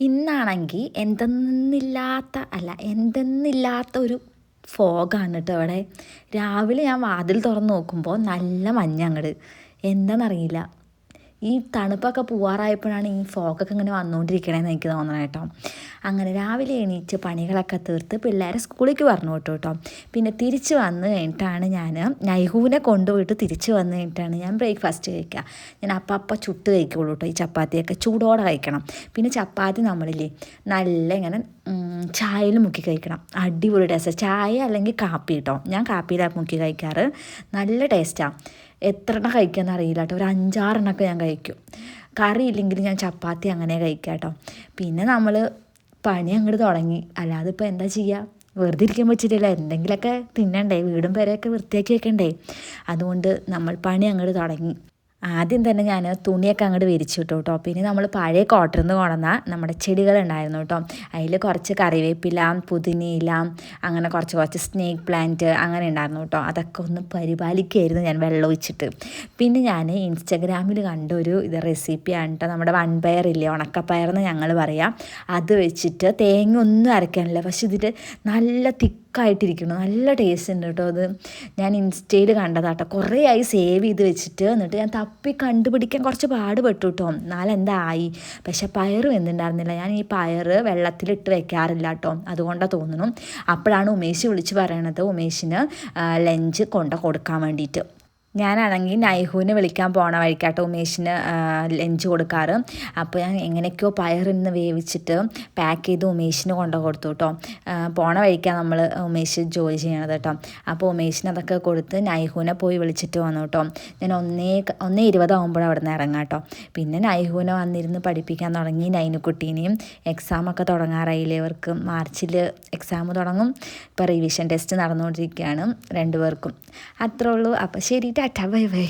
ഇന്നാണെങ്കിൽ എന്തെന്നില്ലാത്ത ഒരു ഫോഗാണ് കേട്ടോ ഇവിടെ. രാവിലെ ഞാൻ വാതിൽ തുറന്ന് നോക്കുമ്പോൾ നല്ല മഞ്ഞ അങ്ങട്, എന്താണെന്നറിയില്ല. ഈ തണുപ്പൊക്കെ പോവാറായപ്പോഴാണ് ഈ ഫോഗൊക്കെ ഇങ്ങനെ വന്നുകൊണ്ടിരിക്കണേന്ന് എനിക്ക് തോന്നണം കേട്ടോ. അങ്ങനെ രാവിലെ എണീറ്റ് പണികളൊക്കെ തീർത്ത് പിള്ളേരെ സ്കൂളിലേക്ക് പറഞ്ഞു വിട്ടു കേട്ടോ. പിന്നെ തിരിച്ച് വന്ന് കഴിഞ്ഞിട്ടാണ് ഞാൻ നൈഹൂനെ കൊണ്ടുപോയിട്ട് തിരിച്ച് വന്ന് കഴിഞ്ഞിട്ടാണ് ഞാൻ ബ്രേക്ക്ഫാസ്റ്റ് കഴിക്കുക. ഞാൻ അപ്പം ചുട്ട് കഴിക്കുള്ളൂ കേട്ടോ. ഈ ചപ്പാത്തിയൊക്കെ ചൂടോടെ കഴിക്കണം. പിന്നെ ചപ്പാത്തി നമ്മളില്ലേ നല്ല ഇങ്ങനെ ചായയിൽ മുക്കി കഴിക്കണം. അടിപൊളി ടേസ്റ്റ്. ചായ അല്ലെങ്കിൽ കാപ്പി കേട്ടോ. ഞാൻ കാപ്പിയിലാണ് മുക്കി കഴിക്കാറ്. നല്ല ടേസ്റ്റാണ്. എത്ര എണ്ണം കഴിക്കാമെന്ന് അറിയില്ല കേട്ടോ. ഒരു 5-6 ഞാൻ കഴിക്കും. കറി ഇല്ലെങ്കിൽ ഞാൻ ചപ്പാത്തി അങ്ങനെ കഴിക്കാം കേട്ടോ. പിന്നെ നമ്മൾ പണി അങ്ങോട്ട് തുടങ്ങി. അല്ലാതെ ഇപ്പോൾ എന്താ ചെയ്യുക, വെറുതെ ഇരിക്കാൻ പറ്റിയിട്ടില്ല. എന്തെങ്കിലുമൊക്കെ തിന്നണ്ടേ, വീടും പേരെയൊക്കെ വൃത്തിയാക്കി വെക്കണ്ടേ. അതുകൊണ്ട് നമ്മൾ പണി അങ്ങോട്ട് തുടങ്ങി. ആദ്യം തന്നെ ഞാൻ തുണിയൊക്കെ അങ്ങോട്ട് വിരിച്ചു വിട്ടു കേട്ടോ. പിന്നെ നമ്മൾ പഴയ കോട്ടറിൽ നിന്ന് കൊണ്ടുവന്ന നമ്മുടെ ചെടികളുണ്ടായിരുന്നു കേട്ടോ. അതിൽ കുറച്ച് കറിവേപ്പില, പുതിനയില, അങ്ങനെ കുറച്ച് സ്നേക്ക് പ്ലാന്റ് അങ്ങനെ ഉണ്ടായിരുന്നു കേട്ടോ. അതൊക്കെ ഒന്ന് പരിപാലിക്കുകയായിരുന്നു ഞാൻ വെള്ളം ഒഴിച്ചിട്ട്. പിന്നെ ഞാൻ ഇൻസ്റ്റഗ്രാമിൽ കണ്ട ഒരു റെസിപ്പിയാണ് കേട്ടോ. നമ്മുടെ വൻപയറില്ലേ, ഉണക്കപ്പയറെന്ന് ഞങ്ങൾ പറയാം. അത് വെച്ചിട്ട് തേങ്ങ ഒന്നും അരയ്ക്കാനില്ല, പക്ഷെ ഇതിൽ നല്ല തിക്കായിട്ടിരിക്കണം. നല്ല ടേസ്റ്റ് ഉണ്ട് കേട്ടോ. അത് ഞാൻ ഇൻസ്റ്റയിൽ കണ്ടതാട്ടോ. കുറേ ആയി സേവ് ചെയ്ത് വെച്ചിട്ട്. എന്നിട്ട് ഞാൻ കണ്ടുപിടിക്കാൻ കുറച്ച് പാടുപെട്ടു കേട്ടോ. നാലെന്തായി, പക്ഷെ പയറ് വെന്തുണ്ടായിരുന്നില്ല. ഞാൻ ഈ പയറ് വെള്ളത്തിലിട്ട് വെക്കാറില്ല കേട്ടോ. അതുകൊണ്ടാണ് തോന്നുന്നു. അപ്പോഴാണ് ഉമേഷ് വിളിച്ച് പറയണത് ഉമേഷിന് ലഞ്ച് കൊടുക്കാൻ വേണ്ടിയിട്ട്. ഞാനാണെങ്കിൽ നൈഹുവിനെ വിളിക്കാൻ പോണ വഴിക്കാട്ടോ ഉമേഷിന് ലഞ്ച് കൊടുക്കാറ്. അപ്പോൾ ഞാൻ എങ്ങനെയൊക്കെയോ പയറിന്ന് വേവിച്ചിട്ട് പാക്ക് ചെയ്ത് ഉമേഷിന് കൊടുത്തു കേട്ടോ. പോണ വഴിക്കാണ് നമ്മൾ ഉമേഷ് ജോലി ചെയ്യണത് കേട്ടോ. അപ്പോൾ ഉമേഷിന് അതൊക്കെ കൊടുത്ത് നൈഹുവിനെ പോയി വിളിച്ചിട്ട് വന്നു കേട്ടോ. ഞാൻ 1:20 ആകുമ്പോഴാണ് അവിടെ നിന്ന് ഇറങ്ങാം കേട്ടോ. പിന്നെ നൈഹുവിനെ വന്നിരുന്ന് പഠിപ്പിക്കാൻ തുടങ്ങി. നൈനുക്കുട്ടീനെയും എക്സാമൊക്കെ തുടങ്ങാറായില്ലേ. ഇവർക്ക് മാർച്ചിൽ എക്സാം തുടങ്ങും. ഇപ്പോൾ റിവിഷൻ ടെസ്റ്റ് നടന്നുകൊണ്ടിരിക്കുകയാണ് 2 പേർക്കും. അത്രേ ഉള്ളൂ. അപ്പോൾ ശരി, ടാറ്റ, ബൈ ബൈ.